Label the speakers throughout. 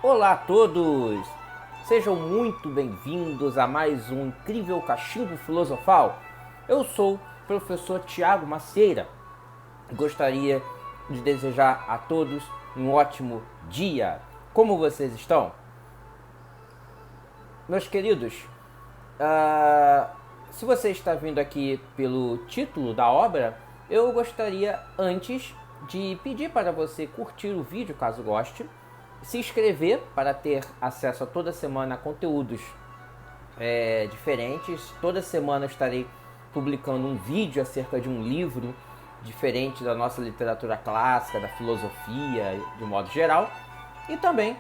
Speaker 1: Olá a todos! Sejam muito bem-vindos a mais um incrível Cachimbo Filosofal. Eu sou o professor Tiago Macieira e gostaria de desejar a todos um ótimo dia. Como vocês estão? Meus queridos, se você está vindo aqui pelo título da obra, eu gostaria antes de pedir para você curtir o vídeo caso goste, se inscrever para ter acesso a toda semana a conteúdos diferentes. Toda semana eu estarei publicando um vídeo acerca de um livro diferente da nossa literatura clássica, da filosofia, de modo geral. E também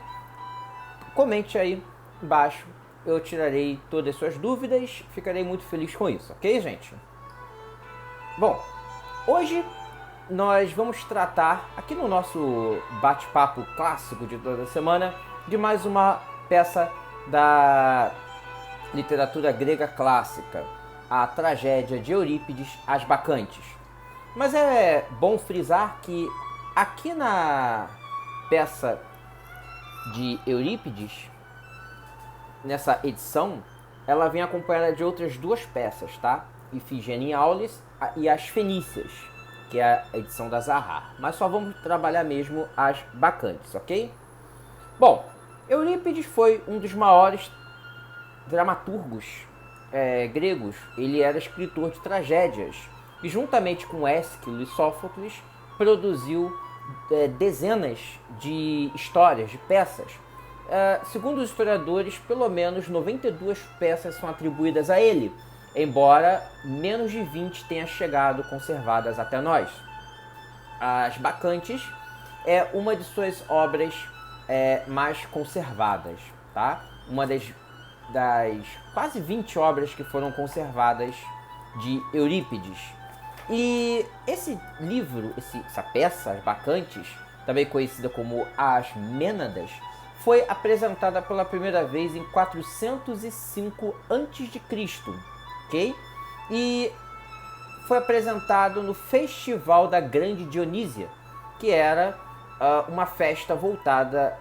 Speaker 1: comente aí embaixo, eu tirarei todas as suas dúvidas, ficarei muito feliz com isso, ok, gente? Bom, hoje nós vamos tratar, aqui no nosso bate-papo clássico de toda semana, de mais uma peça da literatura grega clássica, a tragédia de Eurípides, As Bacantes. Mas é bom frisar que aqui na peça de Eurípides, nessa edição, ela vem acompanhada de outras duas peças, tá? Ifigênia em Aulis e As Fenícias, que é a edição da Zaha. Mas só vamos trabalhar mesmo as Bacantes, ok? Bom, Eurípides foi um dos maiores dramaturgos gregos. Ele era escritor de tragédias e, juntamente com Ésquilo e Sófocles, produziu dezenas de histórias, de peças. Segundo os historiadores, pelo menos 92 peças são atribuídas a ele, embora menos de 20 tenham chegado conservadas até nós. As Bacantes é uma de suas obras mais conservadas, tá? Uma das quase 20 obras que foram conservadas de Eurípides. E esse livro, essa peça, As Bacantes, também conhecida como As Mênadas, foi apresentada pela primeira vez em 405 a.C., ok? E foi apresentado no Festival da Grande Dionísia, que era uma festa voltada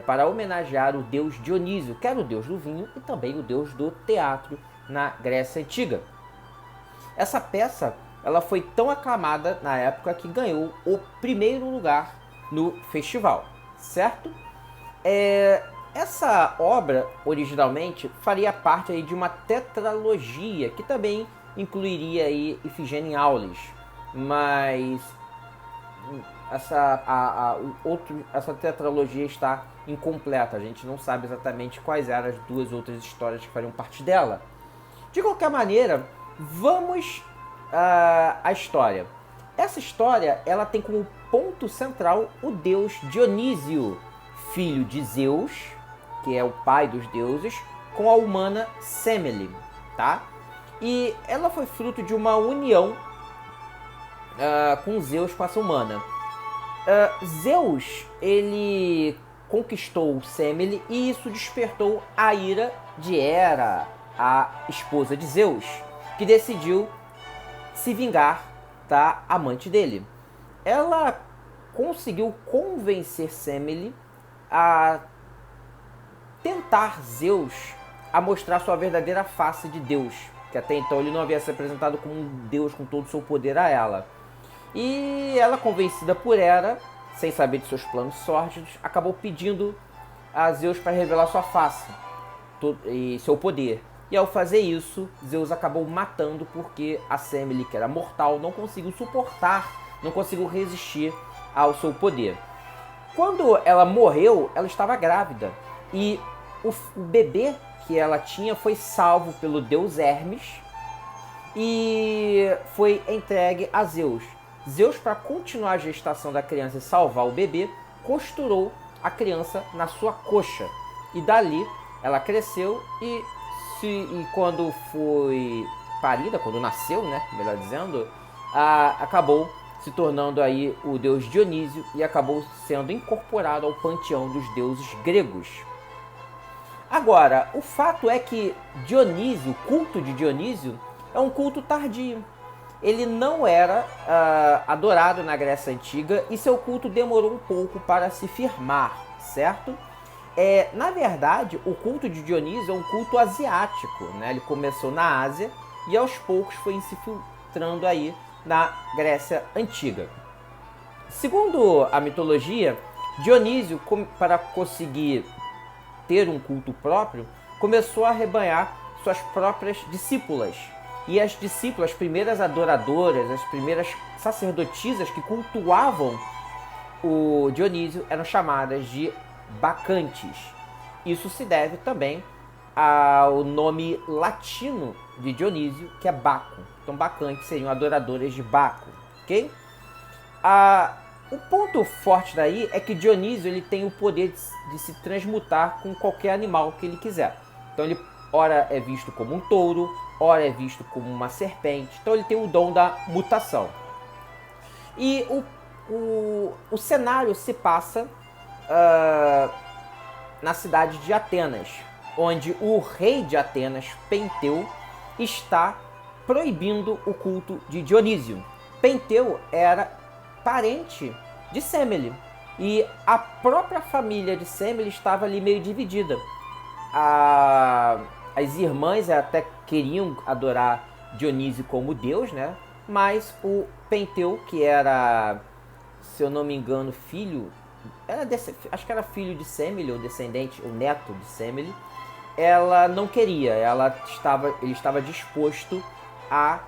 Speaker 1: para homenagear o deus Dionísio, que era o deus do vinho e também o deus do teatro na Grécia Antiga. Essa peça ela foi tão aclamada na época que ganhou o primeiro lugar no festival, certo? Essa obra, originalmente, faria parte aí de uma tetralogia, que também incluiria aí Ifigênia em Aulis, mas essa tetralogia está incompleta, a gente não sabe exatamente quais eram as duas outras histórias que fariam parte dela. De qualquer maneira, vamos à história. Essa história ela tem como ponto central o deus Dionísio, filho de Zeus, que é o pai dos deuses, com a humana Semele, tá? E ela foi fruto de uma união com Zeus com essa humana. Zeus, ele conquistou Semele e isso despertou a ira de Hera, a esposa de Zeus, que decidiu se vingar da amante dele. Ela conseguiu convencer Semele a tentar Zeus a mostrar sua verdadeira face de Deus, que até então ele não havia se apresentado como um Deus com todo o seu poder a ela. E ela, convencida por Hera, sem saber de seus planos sórdidos, acabou pedindo a Zeus para revelar sua face e seu poder. E ao fazer isso, Zeus acabou matando porque a Semele, que era mortal, não conseguiu suportar, não conseguiu resistir ao seu poder. Quando ela morreu, ela estava grávida e o bebê que ela tinha foi salvo pelo deus Hermes e foi entregue a Zeus. Zeus, para continuar a gestação da criança e salvar o bebê, costurou a criança na sua coxa. E dali ela cresceu e quando foi parida, quando nasceu, né, melhor dizendo, acabou se tornando aí o deus Dionísio e acabou sendo incorporado ao panteão dos deuses gregos. Agora, o fato é que Dionísio, o culto de Dionísio, é um culto tardio. Ele não era adorado na Grécia Antiga e seu culto demorou um pouco para se firmar, certo? Na verdade, o culto de Dionísio é um culto asiático, né? Ele começou na Ásia e aos poucos foi se infiltrando aí na Grécia Antiga. Segundo a mitologia, Dionísio, para conseguir ter um culto próprio, começou a arrebanhar suas próprias discípulas. E as discípulas, as primeiras adoradoras, as primeiras sacerdotisas que cultuavam o Dionísio eram chamadas de bacantes. Isso se deve também ao nome latino de Dionísio, que é Baco. Então, bacantes seriam adoradoras de Baco, ok? O ponto forte daí é que Dionísio ele tem o poder de se transmutar com qualquer animal que ele quiser. Então, ele ora é visto como um touro, ora é visto como uma serpente. Então, ele tem o dom da mutação. E o cenário se passa na cidade de Atenas, onde o rei de Atenas, Penteu, está proibindo o culto de Dionísio. Penteu era parente de Semele e a própria família de Semele estava ali meio dividida. As irmãs até queriam adorar Dionísio como deus, né? Mas o Penteu, que era, se eu não me engano, acho que era filho de Semele, ou descendente, ou neto de Semele, ela não queria, ele estava disposto a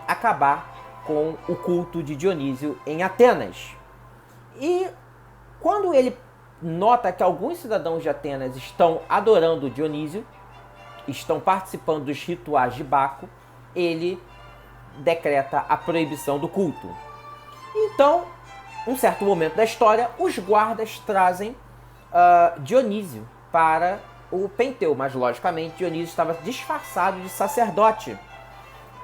Speaker 1: acabar com o culto de Dionísio em Atenas. E quando ele nota que alguns cidadãos de Atenas estão adorando Dionísio, estão participando dos rituais de Baco, ele decreta a proibição do culto. Então, em um certo momento da história, os guardas trazem Dionísio para o Penteu, mas logicamente Dionísio estava disfarçado de sacerdote.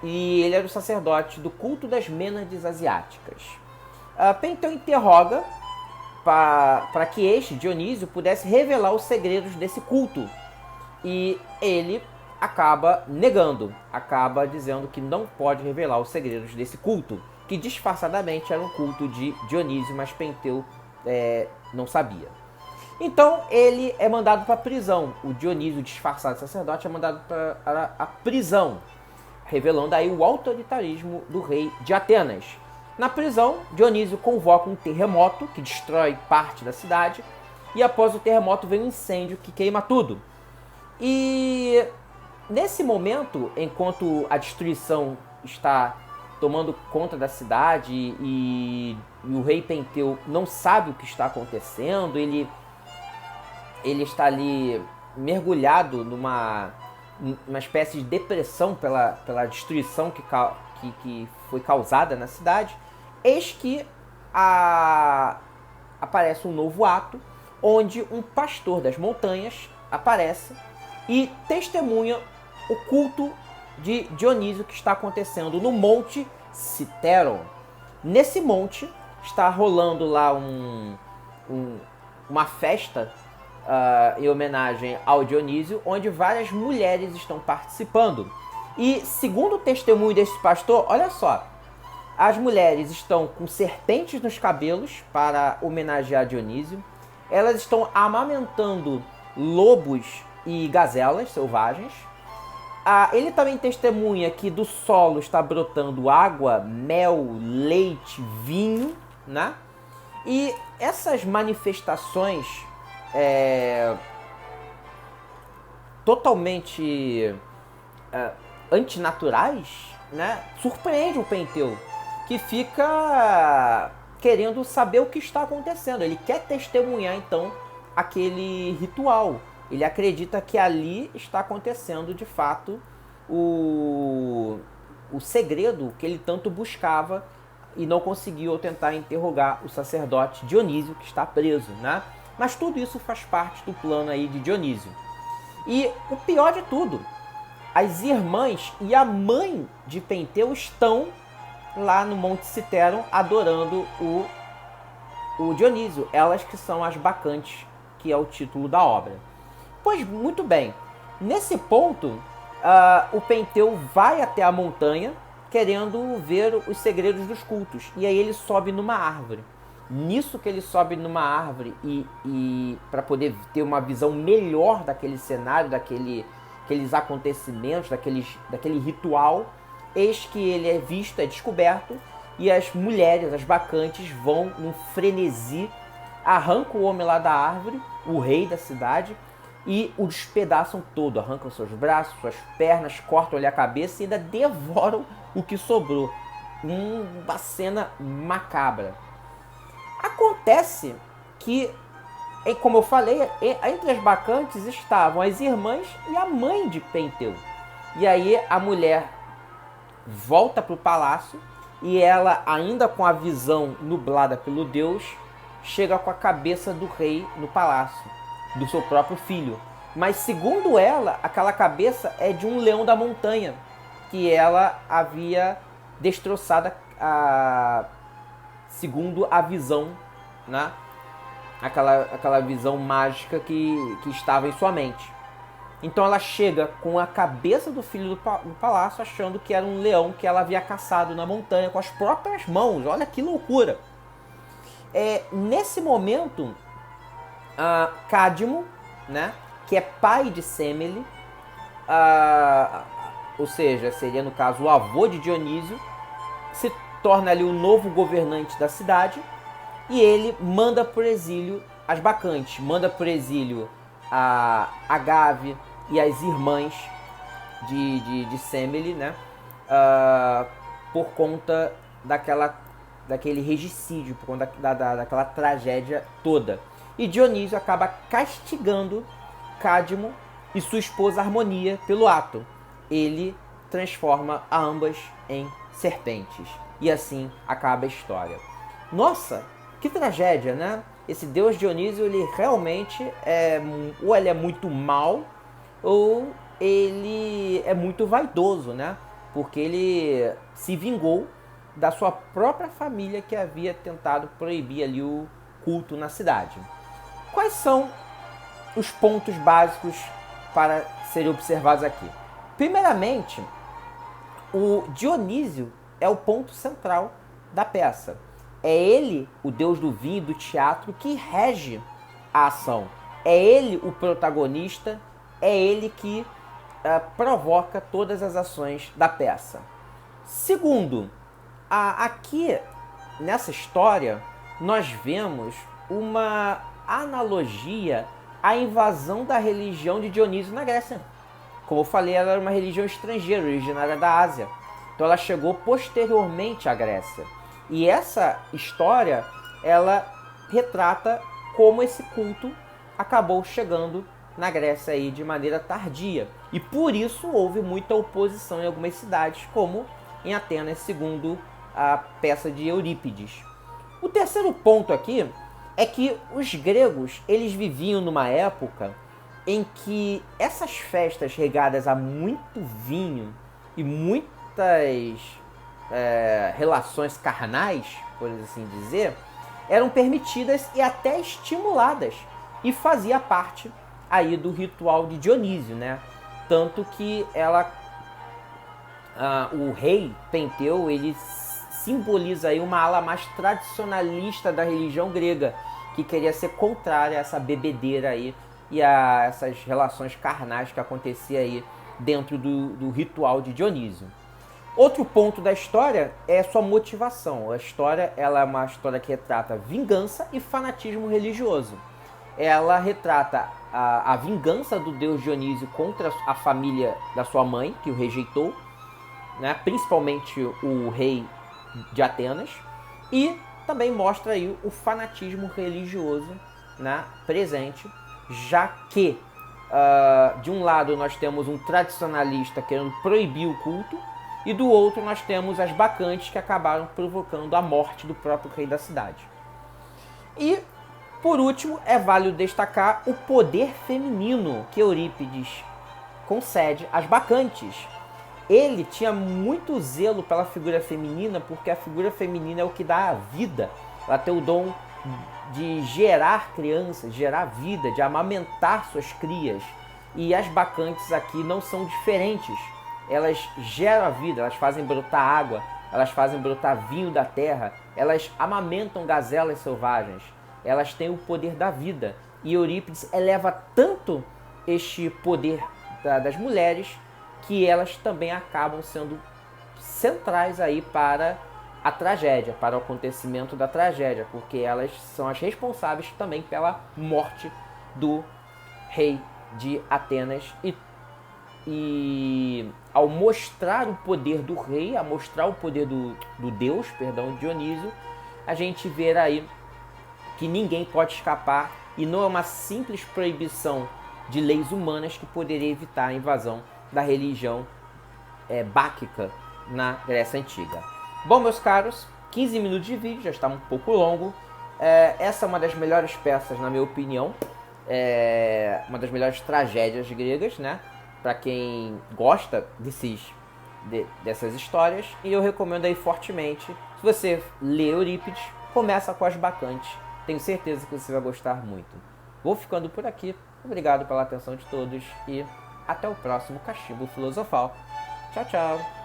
Speaker 1: E ele era o sacerdote do culto das Mênades asiáticas. Penteu interroga para que este, Dionísio, pudesse revelar os segredos desse culto. E ele acaba negando, acaba dizendo que não pode revelar os segredos desse culto, que disfarçadamente era um culto de Dionísio, mas Penteu não sabia. Então ele é mandado para a prisão. O Dionísio, disfarçado de sacerdote, é mandado para a prisão, revelando aí o autoritarismo do rei de Atenas. Na prisão, Dionísio convoca um terremoto que destrói parte da cidade, e após o terremoto vem um incêndio que queima tudo. E nesse momento, enquanto a destruição está tomando conta da cidade e o rei Penteu não sabe o que está acontecendo, ele está ali mergulhado numa espécie de depressão pela destruição que foi causada na cidade. Eis que aparece um novo ato, onde um pastor das montanhas aparece e testemunha o culto de Dionísio que está acontecendo no Monte Citeron. Nesse monte está rolando lá uma festa em homenagem ao Dionísio, onde várias mulheres estão participando. E segundo o testemunho desse pastor, olha só, as mulheres estão com serpentes nos cabelos para homenagear Dionísio, elas estão amamentando lobos e gazelas selvagens. Ele também testemunha que do solo está brotando água, mel, leite, vinho, né? E essas manifestações totalmente antinaturais, né, surpreende o Penteu, que fica querendo saber o que está acontecendo. Ele quer testemunhar então aquele ritual. Ele acredita que ali está acontecendo de fato o segredo que ele tanto buscava e não conseguiu ao tentar interrogar o sacerdote Dionísio, que está preso, né? Mas tudo isso faz parte do plano aí de Dionísio. E o pior de tudo, as irmãs e a mãe de Penteu estão lá no Monte Citeron adorando o Dionísio. Elas que são as bacantes, que é o título da obra. Pois muito bem, nesse ponto, o Penteu vai até a montanha querendo ver os segredos dos cultos. E aí ele sobe numa árvore. Nisso que ele sobe numa árvore e para poder ter uma visão melhor daquele cenário, daqueles acontecimentos, daquele ritual, eis que ele é visto, é descoberto, e as mulheres, as bacantes, vão num frenesi, arrancam o homem lá da árvore, o rei da cidade, e o despedaçam todo, arrancam seus braços, suas pernas, cortam-lhe a cabeça e ainda devoram o que sobrou. Uma cena macabra. Acontece que, como eu falei, entre as bacantes estavam as irmãs e a mãe de Penteu. E aí a mulher volta para o palácio e ela, ainda com a visão nublada pelo Deus, chega com a cabeça do rei no palácio, do seu próprio filho. Mas segundo ela, aquela cabeça é de um leão da montanha, que ela havia destroçado, segundo a visão, né? Aquela visão mágica que estava em sua mente. Então ela chega com a cabeça do filho do palácio, achando que era um leão que ela havia caçado na montanha com as próprias mãos. Olha que loucura! Nesse momento, Cadmo, né, que é pai de Semele, ou seja, seria no caso o avô de Dionísio, se torna ali o novo governante da cidade e ele manda por exílio as bacantes, manda por exílio a Agave e as irmãs de Semele, né, por conta daquele regicídio, por conta daquela tragédia toda. E Dionísio acaba castigando Cadmo e sua esposa Harmonia pelo ato. Ele transforma a ambas em serpentes. E assim acaba a história. Nossa, que tragédia, né? Esse deus Dionísio, ele realmente ou ele é muito mau, ou ele é muito vaidoso, né? Porque ele se vingou da sua própria família que havia tentado proibir ali o culto na cidade. Quais são os pontos básicos para serem observados aqui? Primeiramente, o Dionísio é o ponto central da peça. É ele, o deus do vinho e do teatro, que rege a ação. É ele o protagonista, é ele que provoca todas as ações da peça. Segundo, aqui nessa história nós vemos uma analogia à invasão da religião de Dionísio na Grécia. Como eu falei, ela era uma religião estrangeira, originária da Ásia. Então ela chegou posteriormente à Grécia. E essa história, ela retrata como esse culto acabou chegando na Grécia aí de maneira tardia. E por isso houve muita oposição em algumas cidades, como em Atenas, segundo a peça de Eurípides. O terceiro ponto aqui é que os gregos, eles viviam numa época em que essas festas regadas a muito vinho e muitas relações carnais, por assim dizer, eram permitidas e até estimuladas, e fazia parte aí do ritual de Dionísio, né? Tanto que o rei Penteu, ele simboliza aí uma ala mais tradicionalista da religião grega, que queria ser contrária a essa bebedeira aí e a essas relações carnais que acontecia aí dentro do ritual de Dionísio. Outro ponto da história é sua motivação. A história, ela é uma história que retrata vingança e fanatismo religioso. Ela retrata a vingança do deus Dionísio contra a família da sua mãe, que o rejeitou, né? Principalmente o rei de Atenas, e também mostra aí o fanatismo religioso, né, presente, já que de um lado nós temos um tradicionalista querendo proibir o culto, e do outro nós temos as bacantes que acabaram provocando a morte do próprio rei da cidade. E, por último, é válido destacar o poder feminino que Eurípides concede às bacantes. Ele tinha muito zelo pela figura feminina, porque a figura feminina é o que dá a vida. Ela tem o dom de gerar crianças, gerar vida, de amamentar suas crias. E as bacantes aqui não são diferentes. Elas geram a vida, elas fazem brotar água, elas fazem brotar vinho da terra, elas amamentam gazelas selvagens, elas têm o poder da vida. E Eurípides eleva tanto este poder das mulheres que elas também acabam sendo centrais aí para a tragédia, para o acontecimento da tragédia, porque elas são as responsáveis também pela morte do rei de Atenas. E ao mostrar o poder do rei, a mostrar o poder do deus, Dionísio, a gente vê aí que ninguém pode escapar e não é uma simples proibição de leis humanas que poderia evitar a invasão da religião báquica na Grécia Antiga. Bom, meus caros, 15 minutos de vídeo, já está um pouco longo. Essa é uma das melhores peças, na minha opinião. Uma das melhores tragédias gregas, né? Para quem gosta dessas histórias. E eu recomendo aí fortemente. Se você lê Eurípides, começa com as bacantes. Tenho certeza que você vai gostar muito. Vou ficando por aqui. Obrigado pela atenção de todos e até o próximo Cachimbo Filosofal. Tchau, tchau!